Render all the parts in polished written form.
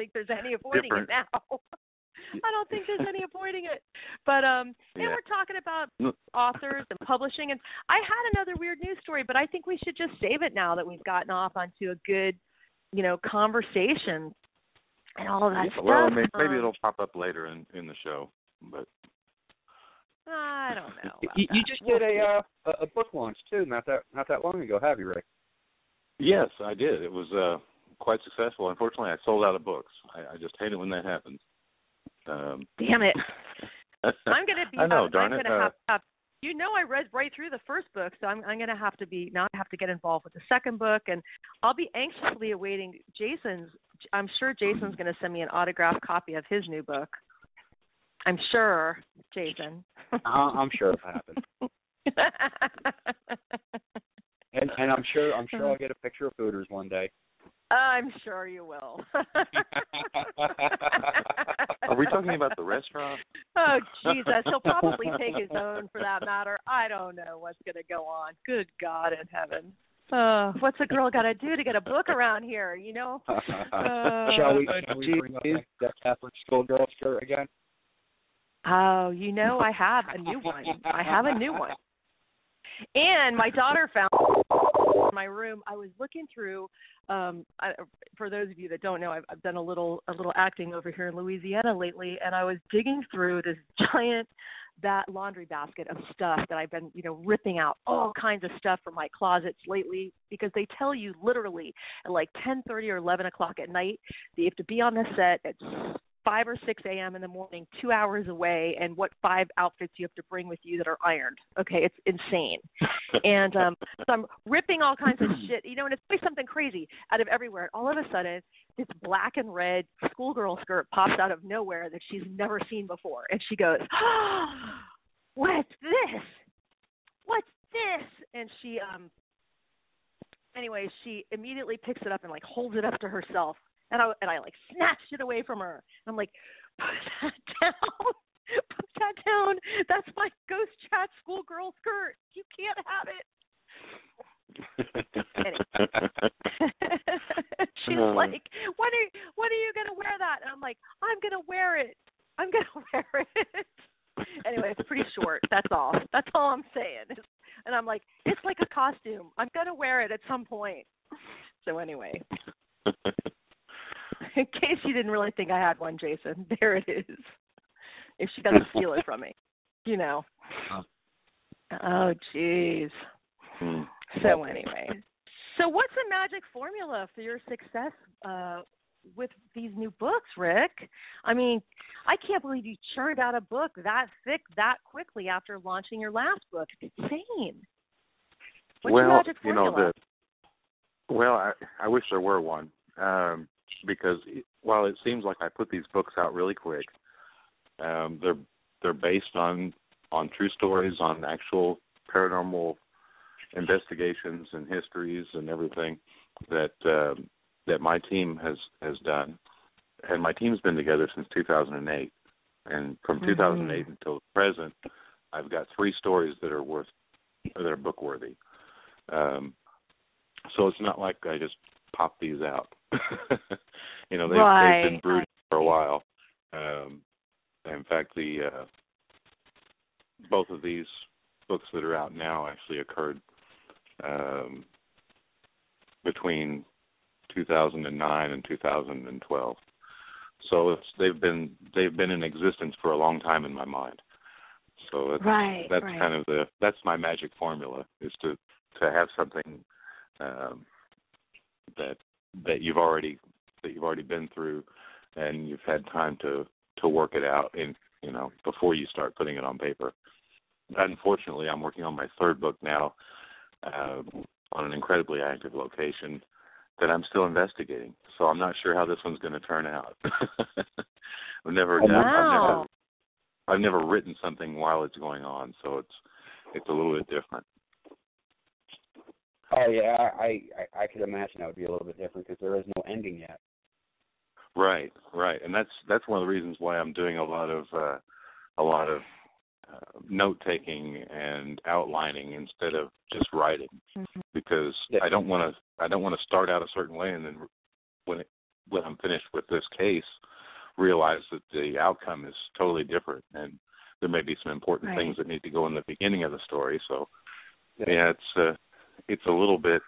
think there's any avoiding it now. I don't think there's any avoiding it. But and we're talking about authors and publishing, and I had another weird news story, but I think we should just save it now that we've gotten off onto a good, conversation and all of that stuff. Well, maybe it'll pop up later in the show, but I don't know. You just did a book launch too, not that long ago, have you, Rick? Yes, I did. It was quite successful. Unfortunately, I sold out of books. I just hate it when that happens. Damn it! I'm going to be. I know, darn I'm it. Going to have. I read right through the first book, so I'm going to have to be now. I have to get involved with the second book, and I'll be anxiously awaiting Jason's. I'm sure Jason's going to send me an autographed copy of his new book. I'm sure, Jason. I'm sure it'll happen. and I'm sure I'll get a picture of Hooters one day. I'm sure you will. Are we talking about the restaurant? Oh, Jesus. He'll probably take his own for that matter. I don't know what's going to go on. Good God in heaven. What's a girl got to do to get a book around here, Shall we bring up that Catholic schoolgirl skirt again? Oh, I have a new one. And my daughter found in my room. I was looking through. For those of you that don't know, I've done a little acting over here in Louisiana lately, and I was digging through this giant laundry basket of stuff that I've been, ripping out all kinds of stuff from my closets lately, because they tell you literally at like 10:30 or 11 o'clock at night that you have to be on the set at 5 or 6 a.m. in the morning, 2 hours away, and what 5 outfits you have to bring with you that are ironed. Okay, it's insane. And so I'm ripping all kinds of shit, and it's always something crazy out of everywhere. And all of a sudden, this black and red schoolgirl skirt pops out of nowhere that she's never seen before. And she goes, "Oh, what's this? What's this?" And she, anyway, she immediately picks it up and, holds it up to herself. And I snatched it away from her. I'm like, put that down. Put that down. That's my Ghost Chat schoolgirl skirt. You can't have it. Anyway. She's like, when are you going to wear that? And I'm like, I'm going to wear it. Anyway, it's pretty short. That's all. That's all I'm saying. And I'm like, it's like a costume. I'm going to wear it at some point. So anyway. In case you didn't really think I had one, Jason, there it is. If she doesn't steal it from me, Oh, jeez. So anyway. So what's the magic formula for your success with these new books, Rick? I mean, I can't believe you churned out a book that thick that quickly after launching your last book. It's insane. What's your magic formula? I wish there were one. Because while it seems like I put these books out really quick, they're based on true stories, on actual paranormal investigations and histories and everything that my team has done. And my team's been together since 2008, and from 2008 until the present, I've got 3 stories that are book worthy. So it's not like I just pop these out. They've been brewed for a while. In fact, both of these books that are out now actually occurred between 2009 and 2012. So they've been in existence for a long time in my mind. So that's kind of that's my magic formula, is to have something that you've already been through, and you've had time to work it out before you start putting it on paper. Unfortunately, I'm working on my 3rd book now on an incredibly active location that I'm still investigating. So I'm not sure how this one's going to turn out. I've never written something while it's going on, so it's a little bit different. Oh yeah, I could imagine that would be a little bit different because there is no ending yet. Right, and that's one of the reasons why I'm doing a lot of note taking and outlining instead of just writing, because I don't want to start out a certain way and then when I'm finished with this case, realize that the outcome is totally different, and there may be some important things that need to go in the beginning of the story. So, it's a little bit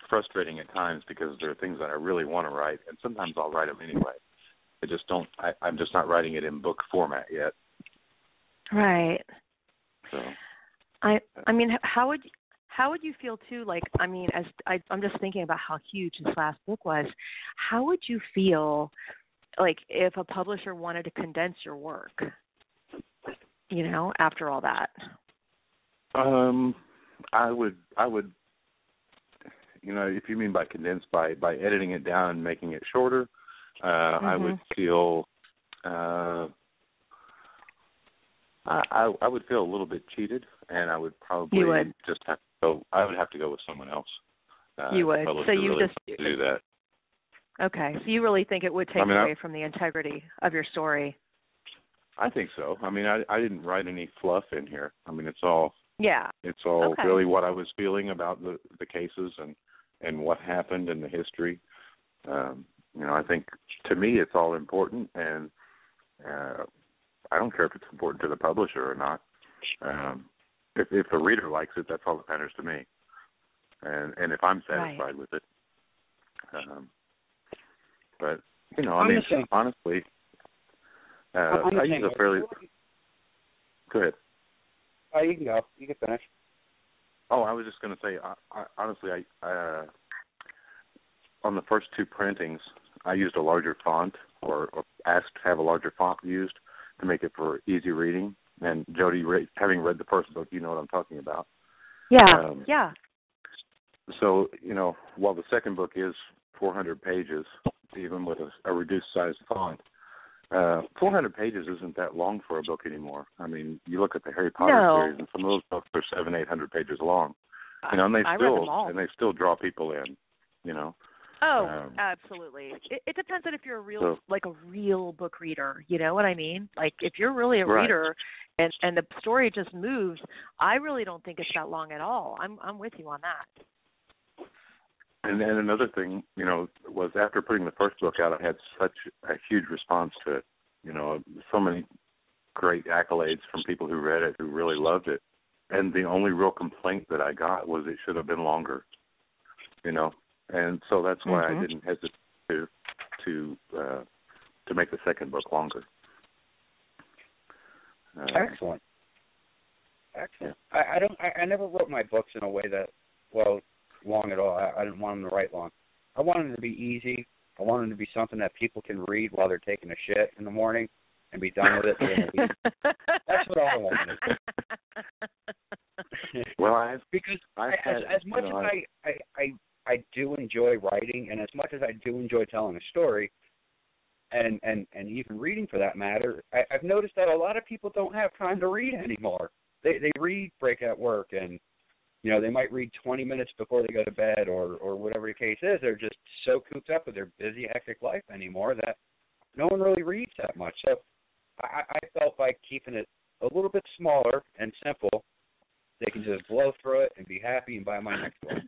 frustrating at times because there are things that I really want to write, and sometimes I'll write them anyway. I just don't. I'm just not writing it in book format yet. Right. So, I mean, how would you feel too? Like, I mean, I'm just thinking about how huge this last book was. How would you feel, like, if a publisher wanted to condense your work? You know, after all that. I would. You know, if you mean by condensed, by editing it down and making it shorter, I would feel. I would feel a little bit cheated, and I would probably just have to go. I would have to go with someone else. You would. So you really just do that. Okay. So you really think it would take away from the integrity of your story? I think so. I mean, I didn't write any fluff in here. I mean, it's all. Yeah. It's all really what I was feeling about the cases and what happened in the history. You know, I think to me it's all important, and I don't care if it's important to the publisher or not. If the reader likes it, that's all that matters to me, and if I'm satisfied with it. But you know, I mean, honestly, I use a fairly. Go ahead. Oh, you can go. You can finish. Oh, I was just going to say, honestly, I on the first two printings, I used a larger font or asked to have a larger font used to make it for easy reading. And Jody, having read the first book, you know what I'm talking about. Yeah, yeah. So, you know, while the second book is 400 pages, even with a reduced size font, 400 pages isn't that long for a book anymore. I mean, you look at the Harry Potter series, and some of those books are 700-800 pages long. You know, and they still draw people in. You know. Oh, absolutely. It depends on if you're a real book reader. You know what I mean? Like, if you're really a reader, and the story just moves, I really don't think it's that long at all. I'm with you on that. And then another thing, you know, was after putting the first book out, I had such a huge response to it. You know, so many great accolades from people who read it, who really loved it. And the only real complaint that I got was it should have been longer. You know, and so that's why I didn't hesitate to make the second book longer. Excellent. Excellent. I never wrote my books in a way that, long at all. I didn't want them to write long. I wanted them to be easy. I wanted them to be something that people can read while they're taking a shit in the morning and be done with it within a week. That's what I wanted. Well, because as much as I do enjoy writing, and as much as I do enjoy telling a story, and even reading for that matter, I've noticed that a lot of people don't have time to read anymore. They read break at work, and you know, they might read 20 minutes before they go to bed or whatever the case is. They're just so cooped up with their busy, hectic life anymore that no one really reads that much. So I felt by keeping it a little bit smaller and simple, they can just blow through it and be happy and buy my next one.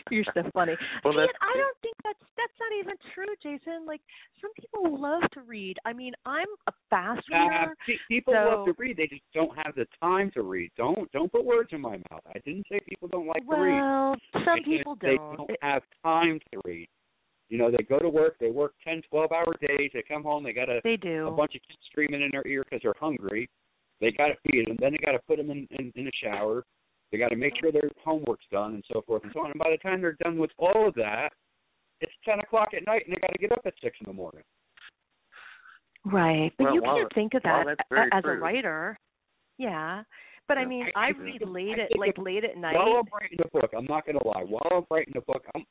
You're so funny. Well, I don't think that's not even true, Jason. Like, some people love to read. I mean, I'm a fast reader. People love to read. They just don't have the time to read. Don't put words in my mouth. I didn't say people don't like to read. Well, some people don't. They don't have time to read. You know, they go to work. They work 10, 12-hour days. They come home. They got a bunch of kids screaming in their ear because they're hungry. They got to feed them. Then they got to put them in a shower. They got to make sure their homework's done and so forth and so on. And by the time they're done with all of that, it's 10 o'clock at night, and they got to get up at 6 in the morning. Right, but you can't think of that as true. A writer. Yeah, but I mean, I read late at night. While I'm writing a book, I'm not going to lie. While I'm writing a book, I'm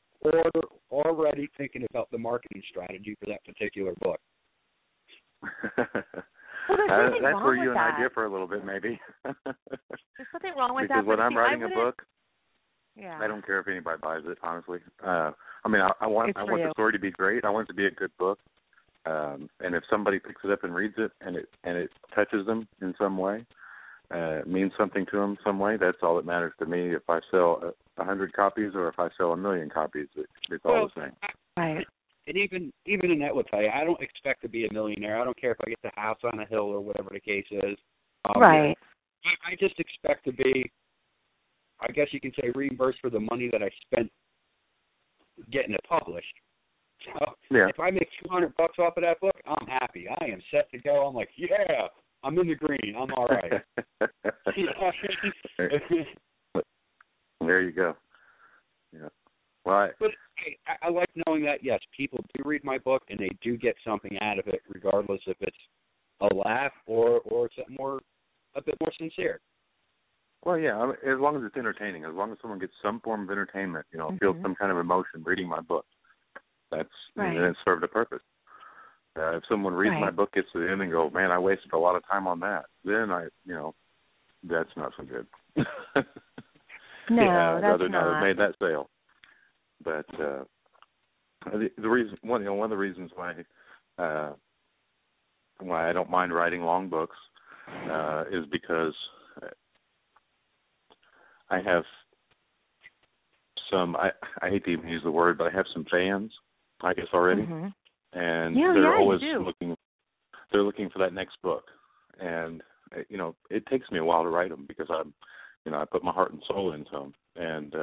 already thinking about the marketing strategy for that particular book. Well, that's where you and that. I differ a little bit, maybe. There's something wrong with because that. Because when I'm writing a book, I don't care if anybody buys it, honestly. I mean, I want the story to be great. I want it to be a good book. And if somebody picks it up and reads it, and it touches them in some way, means something to them some way, that's all that matters to me. If I sell 100 copies or if I sell 1 million copies. It's all the same. Right. And even Annette will tell you, I don't expect to be a millionaire. I don't care if I get the house on a hill or whatever the case is. Right. I just expect to be, I guess you can say, reimbursed for the money that I spent getting it published. So if I make $200 off of that book, I'm happy. I am set to go. I'm like, yeah, I'm in the green. I'm all right. There you go. Yeah. Well, but I like knowing that, yes, people do read my book and they do get something out of it, regardless if it's a laugh or something a bit more sincere. Well, yeah, as long as it's entertaining, as long as someone gets some form of entertainment, feels some kind of emotion reading my book, that's and it served a purpose. If someone reads my book, gets to the end and go, man, I wasted a lot of time on that, then that's not so good. No, I'd that's rather not have not. made that sale. But the reason, one of the reasons why I don't mind writing long books is because I have some. I hate to even use the word, but I have some fans, I guess already, and they're always looking. They're looking for that next book, and it takes me a while to write them because I put my heart and soul into them, and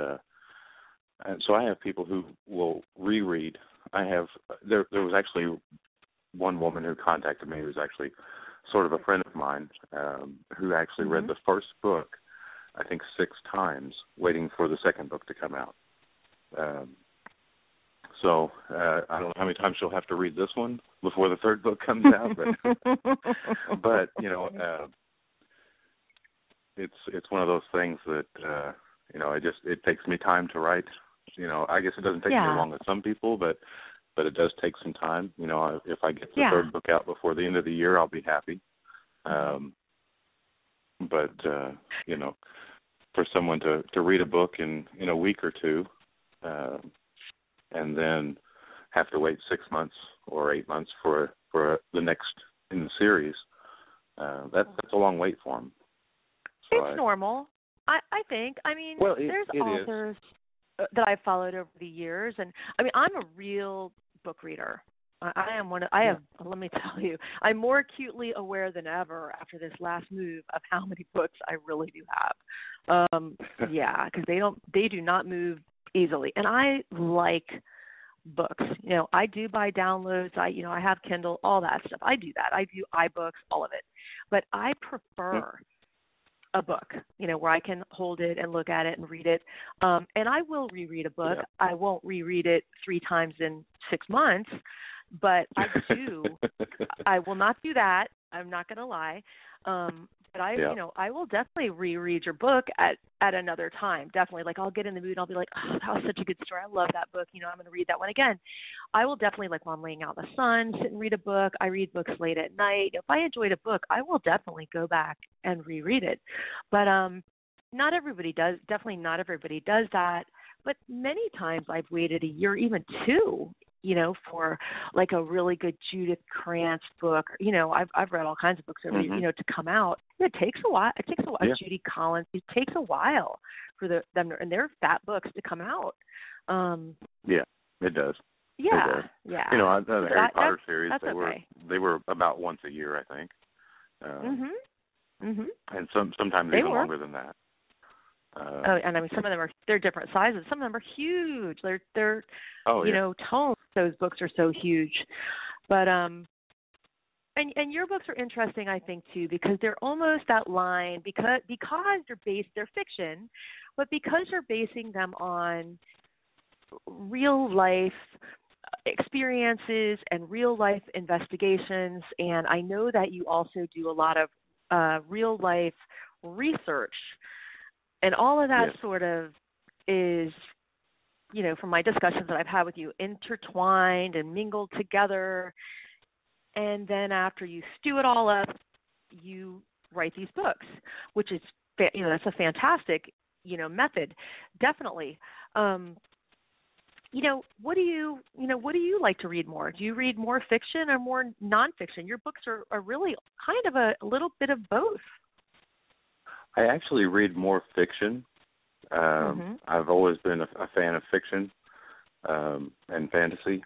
so I have people who will reread. There was actually one woman who contacted me who was actually sort of a friend of mine who actually read the first book, I think 6 times, waiting for the second book to come out. So I don't know how many times she'll have to read this one before the third book comes out, but it's one of those things that it takes me time to write. I guess it doesn't take me as long as some people, but it does take some time. If I get the third book out before the end of the year, I'll be happy. But for someone to read a book in a week or two, and then have to wait 6 months or 8 months for the next in the series, that's a long wait for them. So it's normal, I think. I mean, there's authors that I've followed over the years, and I mean, I'm a real book reader. Let me tell you, I'm more acutely aware than ever after this last move of how many books I really do have. Because they do not move easily, and I like books. I do buy downloads. I have Kindle, all that stuff. I do that. I do iBooks, all of it. But I prefer a book, where I can hold it and look at it and read it. And I will reread a book. Yeah. I won't reread it 3 times in 6 months, but I will not do that. I'm not going to lie. But I will definitely reread your book at another time. Definitely. Like, I'll get in the mood and I'll be like, oh, that was such a good story. I love that book. I'm going to read that one again. I will definitely, like, while I'm laying out in the sun, sit and read a book. I read books late at night. If I enjoyed a book, I will definitely go back and reread it. But not everybody does. Definitely not everybody does that. But many times I've waited a year, even 2, for like a really good Judith Krantz book. I've read all kinds of books over, to come out. It takes a while. It takes a while. Yeah. Judy Collins. It takes a while for them and their fat books to come out. Yeah, it does. Yeah, it does. Yeah. The Harry Potter series, okay. they were about once a year, I think. And sometimes they even were longer than that. And I mean, some of them they're different sizes. Some of them are huge. They're tomes. Those books are so huge. But and your books are interesting, I think, too, because they're almost that line because they're fiction, but because you're basing them on real life experiences and real life investigations, and I know that you also do a lot of real life research. And all of that sort of is, from my discussions that I've had with you, intertwined and mingled together. And then after you stew it all up, you write these books, which is, that's a fantastic, method, definitely. What do you like to read more? Do you read more fiction or more nonfiction? Your books are really kind of a little bit of both. I actually read more fiction, I've always been a fan of fiction and fantasy.